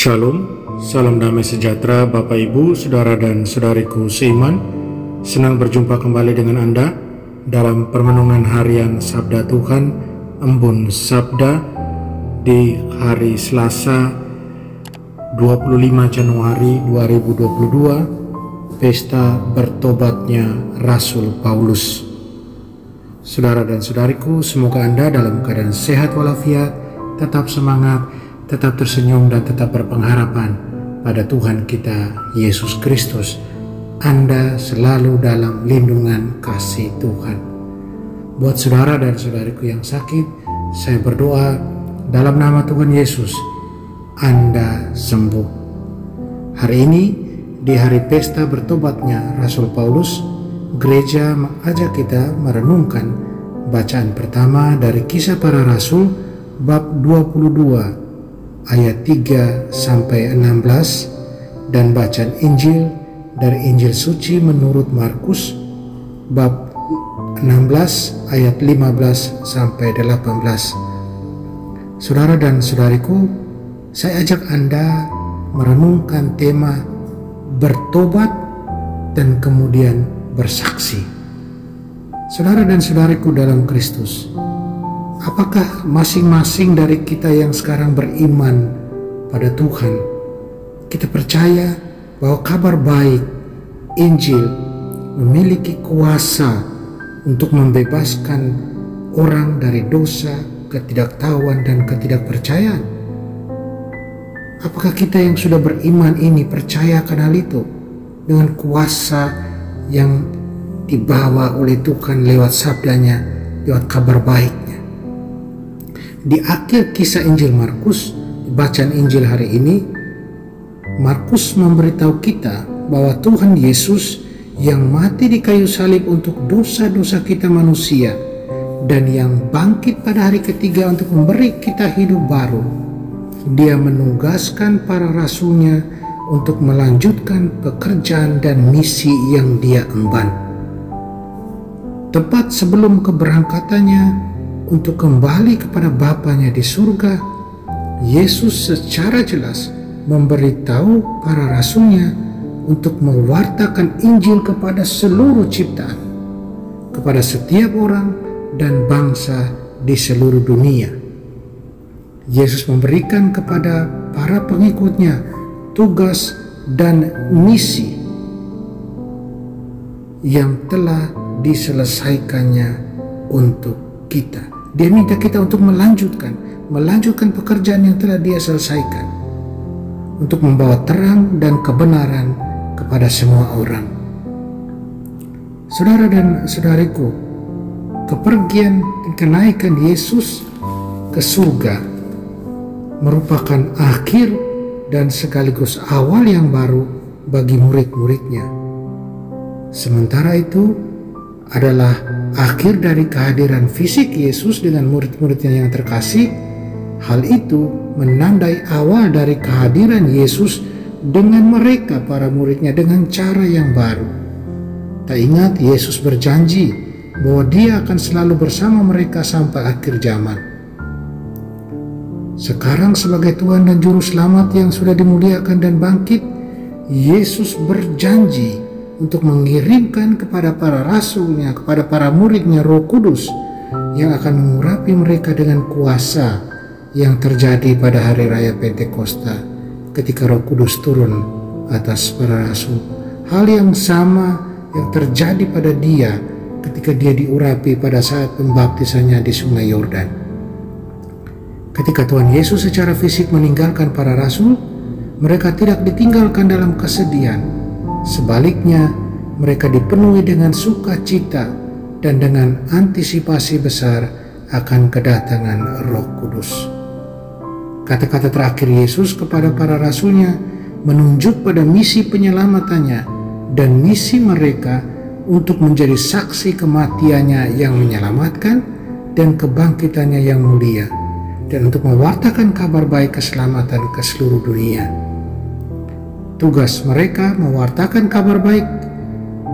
Shalom, salam damai sejahtera Bapak Ibu, Saudara dan Saudariku seiman. Senang berjumpa kembali dengan Anda dalam permenungan harian Sabda Tuhan, Embun Sabda di hari Selasa 25 Januari 2022, Pesta Bertobatnya Rasul Paulus. Saudara dan saudariku, semoga Anda dalam keadaan sehat walafiat, tetap semangat, tetap tersenyum dan tetap berpengharapan pada Tuhan kita Yesus Kristus. Anda selalu dalam lindungan kasih Tuhan. Buat saudara dan saudariku yang sakit, saya berdoa dalam nama Tuhan Yesus, Anda sembuh. Hari ini di hari pesta bertobatnya Rasul Paulus, gereja mengajak kita merenungkan bacaan pertama dari Kisah Para Rasul bab 22 ayat 3 sampai 16 dan bacaan Injil dari Injil Suci menurut Markus bab 16 ayat 15 sampai 18. Saudara dan saudariku, saya ajak Anda merenungkan tema bertobat dan kemudian bersaksi. Saudara dan saudariku dalam Kristus, apakah masing-masing dari kita yang sekarang beriman pada Tuhan, kita percaya bahwa kabar baik Injil memiliki kuasa untuk membebaskan orang dari dosa, ketidaktahuan, dan ketidakpercayaan? Apakah kita yang sudah beriman ini percaya akan hal itu dengan kuasa yang dibawa oleh Tuhan lewat sabdanya, lewat kabar baiknya? Di akhir kisah Injil Markus, bacaan Injil hari ini, Markus memberitahu kita bahwa Tuhan Yesus yang mati di kayu salib untuk dosa-dosa kita manusia dan yang bangkit pada hari ketiga untuk memberi kita hidup baru, Dia menugaskan para rasulnya untuk melanjutkan pekerjaan dan misi yang Dia emban. Tepat sebelum keberangkatannya untuk kembali kepada Bapanya di surga, Yesus secara jelas memberitahu para rasulnya untuk mewartakan Injil kepada seluruh ciptaan, kepada setiap orang dan bangsa di seluruh dunia. Yesus memberikan kepada para pengikutnya tugas dan misi yang telah diselesaikannya untuk kita. Dia minta kita untuk melanjutkan pekerjaan yang telah Dia selesaikan, untuk membawa terang dan kebenaran kepada semua orang. Saudara dan saudariku, kepergian dan kenaikan Yesus ke surga merupakan akhir dan sekaligus awal yang baru bagi murid-muridnya. Sementara itu adalah akhir dari kehadiran fisik Yesus dengan murid-muridnya yang terkasih. Hal itu menandai awal dari kehadiran Yesus dengan mereka, para muridnya, dengan cara yang baru. Tak ingat Yesus berjanji bahwa Dia akan selalu bersama mereka sampai akhir zaman. Sekarang sebagai Tuhan dan Juru Selamat yang sudah dimuliakan dan bangkit, Yesus berjanji untuk mengirimkan kepada para rasulnya, kepada para muridnya, Roh Kudus yang akan mengurapi mereka dengan kuasa yang terjadi pada hari raya Pentakosta ketika Roh Kudus turun atas para rasul. Hal yang sama yang terjadi pada Dia ketika Dia diurapi pada saat pembaptisannya di Sungai Yordan. Ketika Tuhan Yesus secara fisik meninggalkan para rasul, mereka tidak ditinggalkan dalam kesedihan. Sebaliknya, mereka dipenuhi dengan sukacita dan dengan antisipasi besar akan kedatangan Roh Kudus. Kata-kata terakhir Yesus kepada para rasulnya menunjuk pada misi penyelamatannya dan misi mereka untuk menjadi saksi kematiannya yang menyelamatkan dan kebangkitannya yang mulia, dan untuk mewartakan kabar baik keselamatan ke seluruh dunia. Tugas mereka mewartakan kabar baik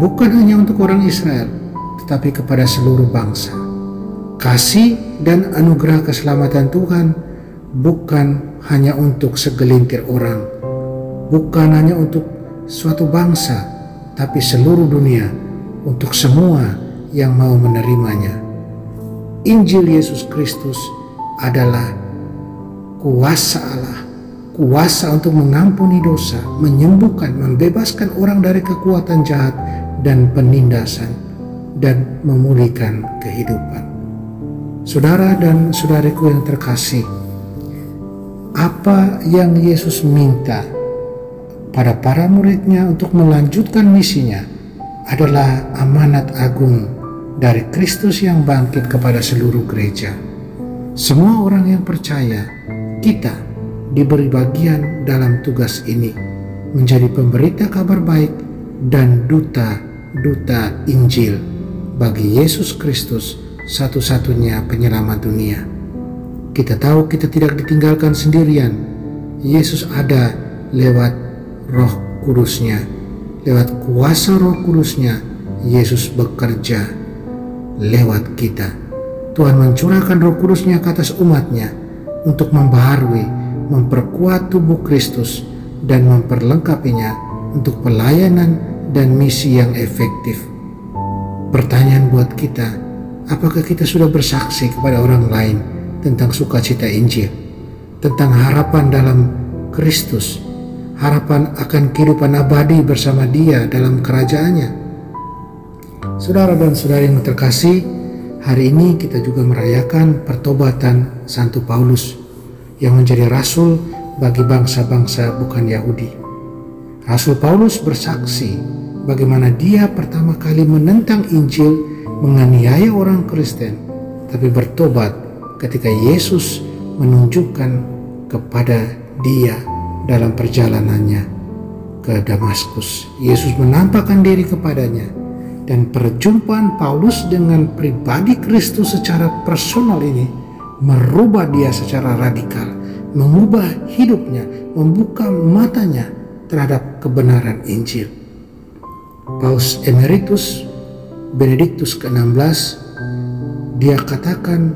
bukan hanya untuk orang Israel, tetapi kepada seluruh bangsa. Kasih dan anugerah keselamatan Tuhan bukan hanya untuk segelintir orang, bukan hanya untuk suatu bangsa, tapi seluruh dunia, untuk semua yang mau menerimanya. Injil Yesus Kristus adalah kuasa Allah, kuasa untuk mengampuni dosa, menyembuhkan, membebaskan orang dari kekuatan jahat dan penindasan, dan memulihkan kehidupan. Saudara dan saudariku yang terkasih, apa yang Yesus minta pada para muridnya untuk melanjutkan misinya adalah amanat agung dari Kristus yang bangkit kepada seluruh gereja. Semua orang yang percaya, kita diberi bagian dalam tugas ini, menjadi pemberita kabar baik dan duta-duta Injil bagi Yesus Kristus, satu-satunya penyelamat dunia. Kita tahu kita tidak ditinggalkan sendirian. Yesus ada lewat Roh Kudus-Nya. Lewat kuasa Roh Kudus-Nya, Yesus bekerja lewat kita. Tuhan mencurahkan Roh Kudus-Nya ke atas umat-Nya untuk membaharui, memperkuat tubuh Kristus, dan memperlengkapinya untuk pelayanan dan misi yang efektif. Pertanyaan buat kita, apakah kita sudah bersaksi kepada orang lain tentang sukacita Injil, tentang harapan dalam Kristus, harapan akan kehidupan abadi bersama Dia dalam kerajaannya? Saudara dan saudari yang terkasih, hari ini kita juga merayakan pertobatan Santo Paulus yang menjadi rasul bagi bangsa-bangsa bukan Yahudi. Rasul Paulus bersaksi bagaimana dia pertama kali menentang Injil, menganiaya orang Kristen, tapi bertobat ketika Yesus menunjukkan kepada dia dalam perjalanannya ke Damaskus. Yesus menampakkan diri kepadanya, dan perjumpaan Paulus dengan pribadi Kristus secara personal ini merubah dia secara radikal, mengubah hidupnya, membuka matanya terhadap kebenaran Injil. Paus Emeritus Benediktus ke-16, dia katakan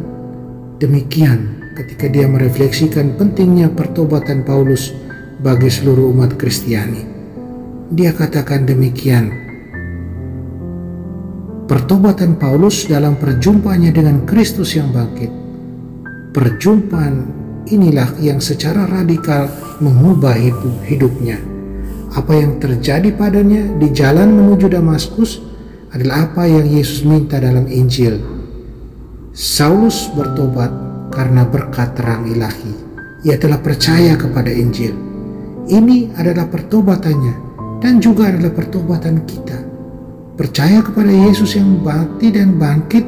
demikian ketika dia merefleksikan pentingnya pertobatan Paulus bagi seluruh umat Kristiani. Dia katakan demikian, pertobatan Paulus dalam perjumpaannya dengan Kristus yang bangkit. Perjumpaan inilah yang secara radikal mengubah hidupnya. Apa yang terjadi padanya di jalan menuju Damaskus adalah apa yang Yesus minta dalam Injil. Saulus bertobat karena berkat terang ilahi. Ia telah percaya kepada Injil. Ini adalah pertobatannya dan juga adalah pertobatan kita. Percaya kepada Yesus yang mati dan bangkit,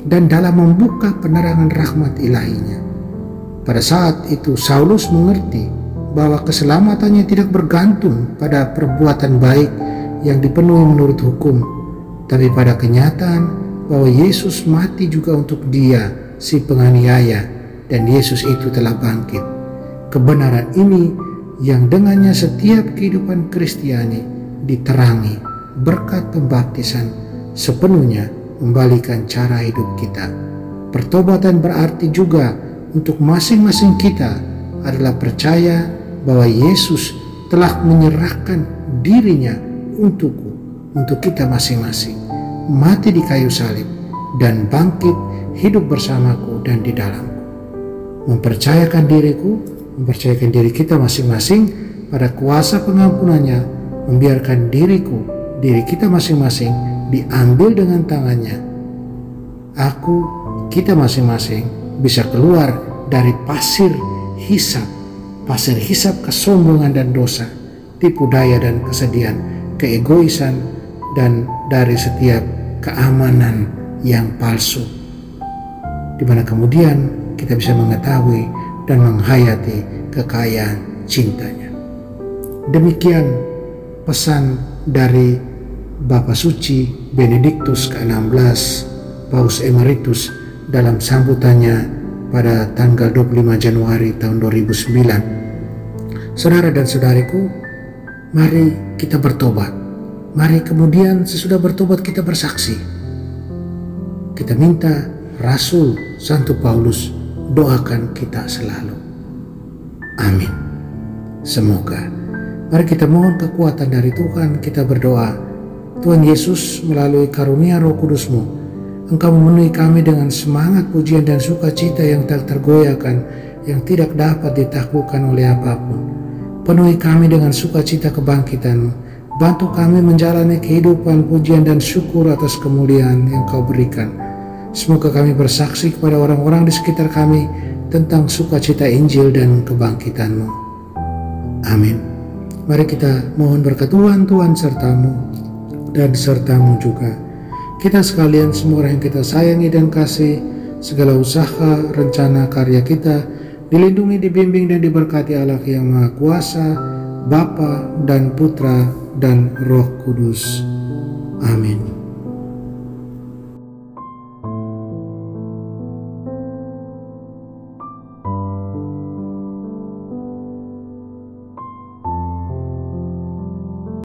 dan dalam membuka penerangan rahmat ilahinya. Pada saat itu Saulus mengerti bahwa keselamatannya tidak bergantung pada perbuatan baik yang dipenuhi menurut hukum, tapi pada kenyataan bahwa Yesus mati juga untuk dia, si penganiaya, dan Yesus itu telah bangkit. Kebenaran ini yang dengannya setiap kehidupan Kristiani diterangi berkat pembaptisan sepenuhnya membalikan cara hidup kita. Pertobatan berarti juga untuk masing-masing kita adalah percaya bahwa Yesus telah menyerahkan dirinya untukku, untuk kita masing-masing, mati di kayu salib dan bangkit hidup bersamaku dan di dalamku. Mempercayakan diri kita masing-masing pada kuasa pengampunannya, membiarkan diri kita masing-masing diambil dengan tangannya. Kita masing-masing bisa keluar dari pasir hisap kesombongan dan dosa, tipu daya dan kesedihan, keegoisan, dan dari setiap keamanan yang palsu, di mana kemudian kita bisa mengetahui dan menghayati kekayaan cintanya. Demikian pesan dari Bapa Suci Benediktus ke-16 Paus Emeritus dalam sambutannya pada tanggal 25 Januari tahun 2009. Saudara dan saudariku, mari kita bertobat. Mari kemudian sesudah bertobat kita bersaksi. Kita minta Rasul Santo Paulus doakan kita selalu. Amin. Semoga. Mari kita mohon kekuatan dari Tuhan. Kita berdoa. Tuhan Yesus, melalui karunia Roh Kudus-Mu, Engkau memenuhi kami dengan semangat, pujian, dan sukacita yang tak tergoyahkan, yang tidak dapat ditaklukkan oleh apapun. Penuhi kami dengan sukacita kebangkitan-Mu. Bantu kami menjalani kehidupan pujian dan syukur atas kemuliaan yang Kau berikan. Semoga kami bersaksi kepada orang-orang di sekitar kami tentang sukacita Injil dan kebangkitan-Mu. Amin. Mari kita mohon berkat Tuhan serta-Mu dan serta-Mu juga. Kita sekalian, semua orang yang kita sayangi dan kasih, segala usaha, rencana, karya kita dilindungi, dibimbing, dan diberkati Allah yang Maha Kuasa, Bapa dan Putra dan Roh Kudus. Amin.